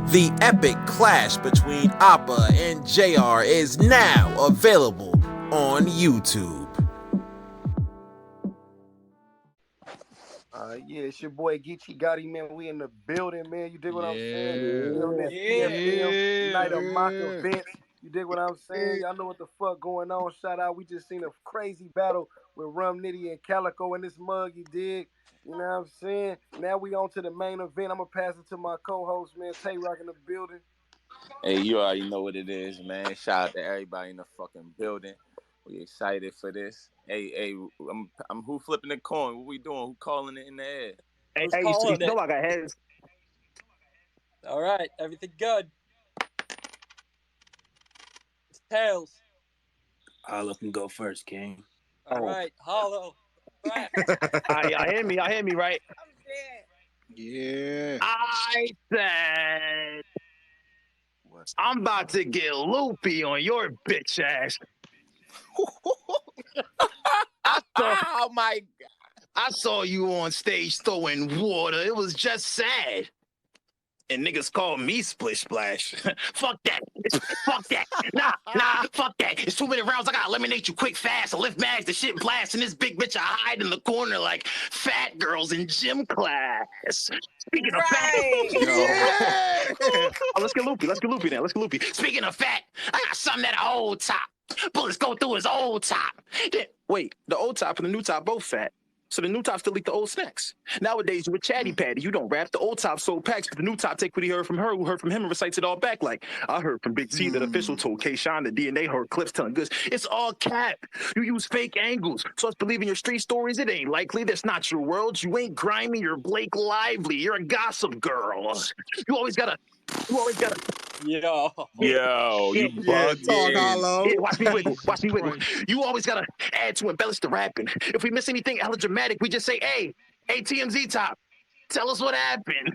The epic clash between Appa and JR is now available on YouTube. Yeah, it's your boy Geechi Gotti, man. We in the building, man. You dig what I'm saying? We on that PFM night of mock events. You dig what I'm saying? Y'all know what the fuck going on. Shout out. We just seen a crazy battle with Rum Nitty and Calico in this mug, you dig? You know what I'm saying? Now we on to the main event. I'm gonna pass it to my co-host, man, Tay Rock in the building. Hey, you already know what it is, man. Shout out to everybody in the fucking building. We excited for this. Hey, I'm who flipping the coin? What we doing? Who calling it in the air? Hey, you know I got heads. All right, everything good. It's tails. Hollow can go first, King. All right, Hollow. Right. I hear me, right? I'm dead. Yeah. I said I'm about to get loopy on your bitch ass. Oh my God. I saw you on stage throwing water. It was just sad. And niggas call me Splish Splash. Fuck that. Fuck that. Nah, fuck that. It's 2 minute rounds. I gotta eliminate you quick, fast. I lift bags, the shit blast. And this big bitch, I hide in the corner like fat girls in gym class. Speaking of fat. Oh, let's get loopy now. Speaking of fat, I got something that old top. Bullets go through his old top. Wait, the old top and the new top both fat. So the new top still eat the old snacks. Nowadays, you a chatty patty. You don't rap. The old top sold packs, but the new top take what he heard from her, who heard from him, and recites it all back. Like, I heard from Big T that official told K-Shine the DNA heard clips telling goods. It's all cap. You use fake angles. So us believing your street stories, it ain't likely. That's not your world. You ain't grimy. You're Blake Lively. You're a gossip girl. You always gotta. Yo, you bugged Talk Hollow. Yeah, watch me wiggle. You always gotta add to embellish the rapping. If we miss anything hella dramatic, we just say, hey, TMZ top, tell us what happened.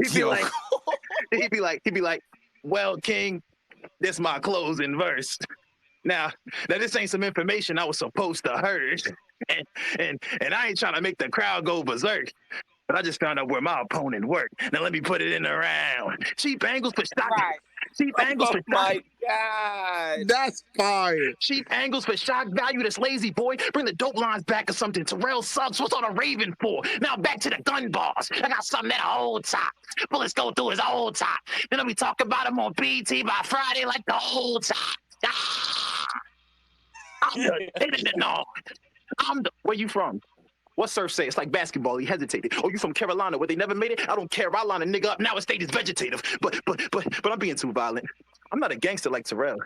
He'd be like, well, King, this my closing verse. Now this ain't some information I was supposed to heard. And I ain't trying to make the crowd go berserk. But I just found out where my opponent worked. Now let me put it in the round. Cheap angles for stock. Right. Cheap angles for my stock. God. That's fire. Cheap angles for shock value. That's lazy, boy. Bring the dope lines back or something. Terrell sucks. What's on a Raven for? Now back to the gun bars. I got something that old top. Bullets go through his old top. Then I'll be talking about him on BT by Friday like the whole top. Where you from? What Surf say? It's like basketball. He hesitated. Oh, you from Carolina where they never made it? I don't care. I line a nigga up. Now his state is vegetative. But I'm being too violent. I'm not a gangster like Terrell.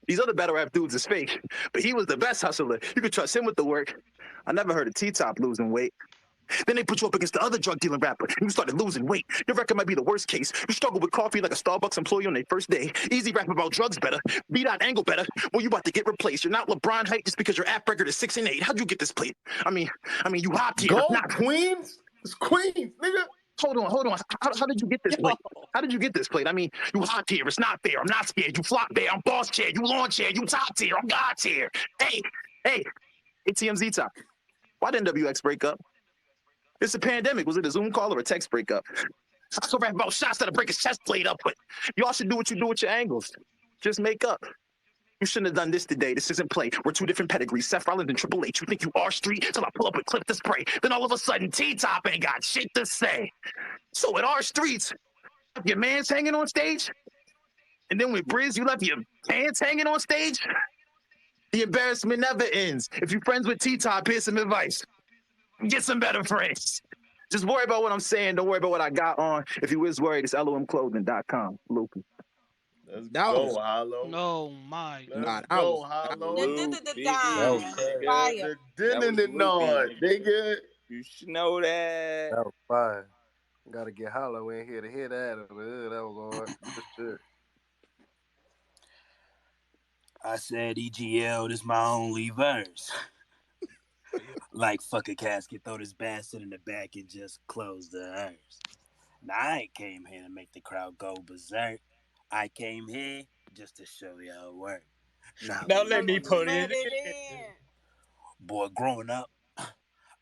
These other battle rap dudes is fake. But he was the best hustler. You could trust him with the work. I never heard of T-Top losing weight. Then they put you up against the other drug dealing rapper, and you started losing weight. Your record might be the worst case. You struggle with coffee like a Starbucks employee on their first day. Easy rap about drugs better. Beat out angle better. Well, you about to get replaced. You're not LeBron height just because your app record is 6 and 8. How'd you get this plate? I mean, you hot tier. Go Queens. It's Queens, nigga. Hold on. How did you get this plate? How did you get this plate? I mean, you hot tier. It's not fair. I'm not scared. You flop there. I'm boss chair. You lawn chair. You top tier. I'm God tier. Hey, TMZ top. Why didn't WX break up? It's a pandemic. Was it a Zoom call or a text breakup? I so rap about shots that'll break his chest plate up, but y'all should do what you do with your angles. Just make up. You shouldn't have done this today. This isn't play. We're two different pedigrees. Seth Rollins and Triple H. You think you are street till I pull up and clip the spray. Then all of a sudden, T-Top ain't got shit to say. So at our streets, your man's hanging on stage. And then with Briz, you left your pants hanging on stage. The embarrassment never ends. If you're friends with T-Top, here's some advice. Get some better friends. Just worry about what I'm saying. Don't worry about what I got on. If you is worried, it's lomclothing.com. Loopy. Let's go, Hollow. No, my. Let's go, Hollow. Fire. Nigga. You should know that. That was fire. Gotta get Hollow in here to hear that. That was hard. For sure. I said, EGL, this my only verse. Like, fuck a casket, throw this bastard in the back and just close the hearse. Now, I ain't came here to make the crowd go berserk. I came here just to show y'all work. Now let me put it in. Boy, growing up,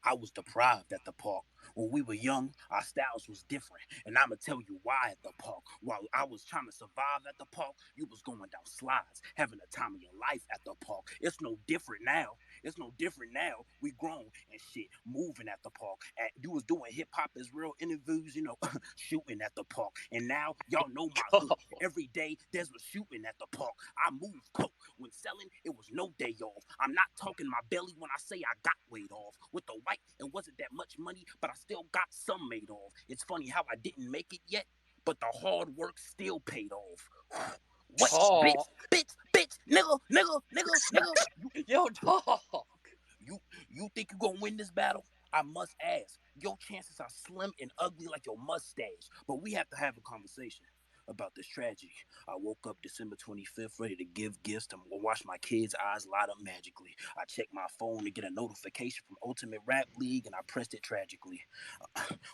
I was deprived at the park. When we were young, our styles was different, and I'ma tell you why at the park. While I was trying to survive at the park, you was going down slides, having the time of your life at the park. It's no different now. It's no different now. We grown and shit, moving at the park. You was doing hip hop as real interviews, shooting at the park. And now y'all know my hood. Every day there's a shooting at the park. I move coke. When selling, it was no day off. I'm not talking my belly when I say I got weight off. With the white, it wasn't that much money, but I still got some made off. It's funny how I didn't make it yet, but the hard work still paid off. What? Oh. Bitch, nigga. Yo, dog. You think you gonna win this battle? I must ask. Your chances are slim and ugly like your mustache. But we have to have a conversation about this tragedy. I woke up December 25th ready to give gifts to watch my kids' eyes light up magically. I checked my phone to get a notification from Ultimate Rap League, and I pressed it tragically.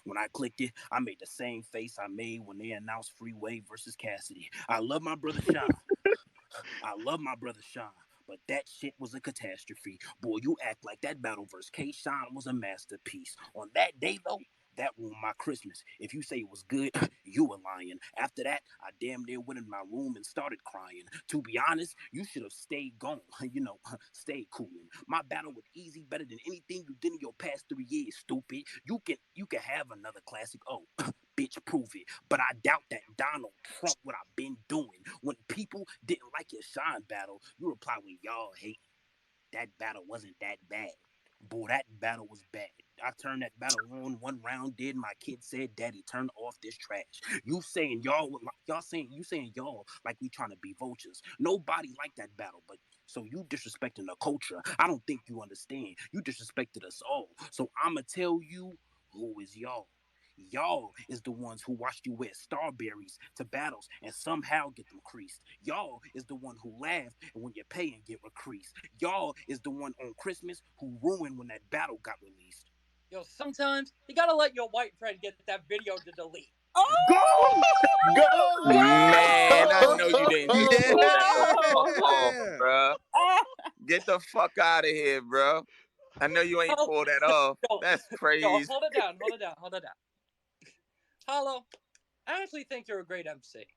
When I clicked it, I made the same face I made when they announced Freeway versus Cassidy. I love my brother Sean. But that shit was a catastrophe. Boy, you act like that battle versus K-Shine was a masterpiece. On that day, though, that ruined my Christmas. If you say it was good, you were lying. After that, I damn near went in my room and started crying. To be honest, you should have stayed gone. Stayed cooling. My battle was easy, better than anything you did in your past 3 years, stupid. You can have another classic. Oh, bitch, prove it. But I doubt that Donald Trump what I've been doing. When people didn't like your Shine battle, you reply with y'all hate. That battle wasn't that bad. Boy, that battle was bad. I turned that battle on one round. Did my kid said, "Daddy, turn off this trash." You saying y'all like we trying to be vultures. Nobody liked that battle, but so you disrespecting the culture. I don't think you understand. You disrespected us all. So I'ma tell you who is y'all. Y'all is the ones who watched you wear starberries to battles and somehow get them creased. Y'all is the one who laughed and when you pay and get recreased. Y'all is the one on Christmas who ruined when that battle got released. Yo, sometimes you gotta let your white friend get that video to delete. Go! Man, I know you didn't just Yeah. pull that the fuck off, bro. Get the fuck out of here, bro. I know you ain't pulled that off. That's crazy. Hold it down. Hollow, I actually think you're a great MC.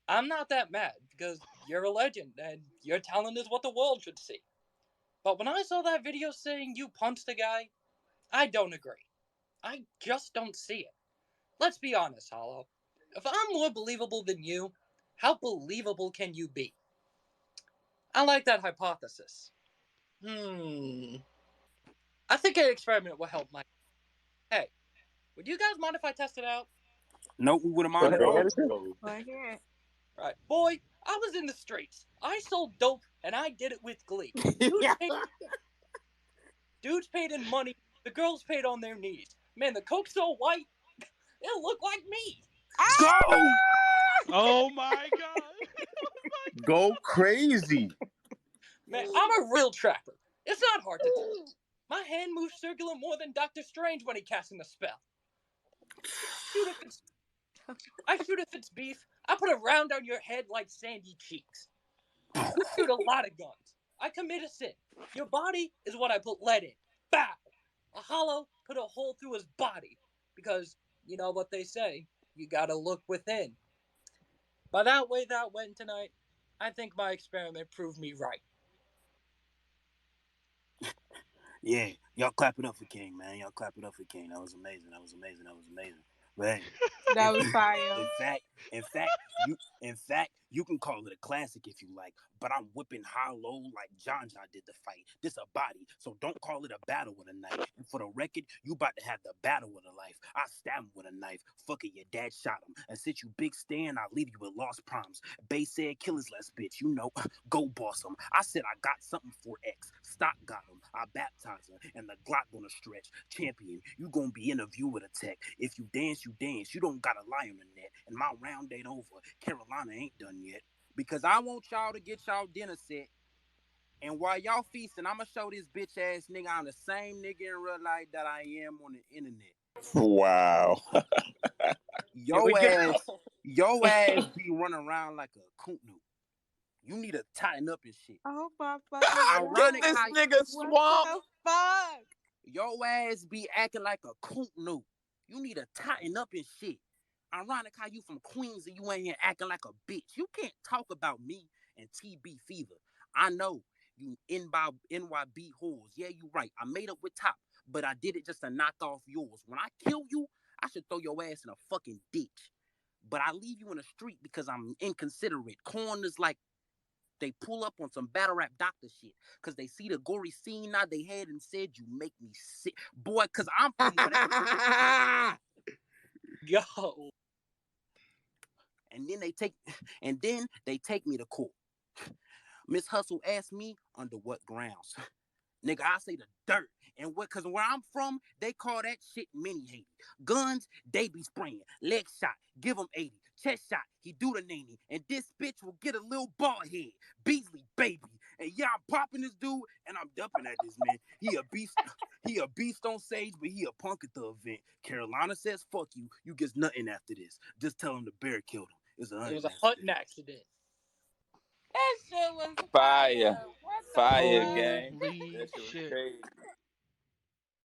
I'm not that mad because you're a legend and your talent is what the world should see. But when I saw that video saying you punched the guy, I don't agree. I just don't see it. Let's be honest, Hollow. If I'm more believable than you, how believable can you be? I like that hypothesis. I think an experiment will help my... Hey, would you guys mind if I test it out? No, we wouldn't mind at all. Right. Boy, I was in the streets. I sold dope, and I did it with glee. Dudes paid in money. The girls paid on their knees. Man, the coke's so white, it'll look like me. Go! Oh my god! Go crazy. Man, I'm a real trapper. It's not hard to tell. My hand moves circular more than Doctor Strange when he casting a spell. I shoot if it's beef. I put a round on your head like Sandy Cheeks. I shoot a lot of guns. I commit a sin. Your body is what I put lead in. Bow! A Hollow put a hole through his body. Because, you know what they say, you gotta look within. By that way that went tonight, I think my experiment proved me right. Yeah, y'all clap it up for King, man. Y'all clap it up for King. That was amazing. But hey, That was fire. in fact, you can call it a classic if you like. But I'm whipping hollow like John did the fight. This a body, so don't call it a battle with a knife. And for the record, you about to have the battle with a life. I stab him with a knife. Fuck it, your dad shot him. And since you big stand, I leave you with lost proms. Bay said, kill his less bitch. Go boss him. I said I got something for X. Stock got him. I baptize her, and the Glock gonna stretch. Champion, you gonna be interviewed with a tech. If you dance, you dance. You don't gotta lie on the net. And my round ain't over. Carolina ain't done yet. Because I want y'all to get y'all dinner set. And while y'all feasting, I'ma show this bitch ass nigga I'm the same nigga in real life that I am on the internet. Wow. Your ass be running around like a cootnoo. You need to tighten up and shit. Oh my Get this nigga swamp. What the fuck? Your ass be acting like a coot noob. You need to tighten up and shit. Ironic how you from Queens and you ain't here acting like a bitch. You can't talk about me and TB Fever. I know you NYB whores. Yeah, you right. I made up with Top, but I did it just to knock off yours. When I kill you, I should throw your ass in a fucking ditch. But I leave you in the street because I'm inconsiderate. Corners like they pull up on some battle rap doctor shit because they see the gory scene now they had and said, you make me sick. Boy, because I'm from whatever. Yo. And then they take me to court. Miss Hustle asked me under what grounds. Nigga, I say the dirt. And what, cause where I'm from, they call that shit mini Haiti. Guns, they be spraying. Leg shot, give him 80. Chest shot, he do the nanny. And this bitch will get a little bald head. Beasley, baby. And yeah, I'm popping this dude, and I'm dumping at this man. He a beast on stage, but he a punk at the event. Carolina says, fuck you. You get nothing after this. Just tell him the bear killed him. It was a hunting accident. That shit was Fire. fire. What the Fire, fuck? gang. Holy That shit was shit. crazy.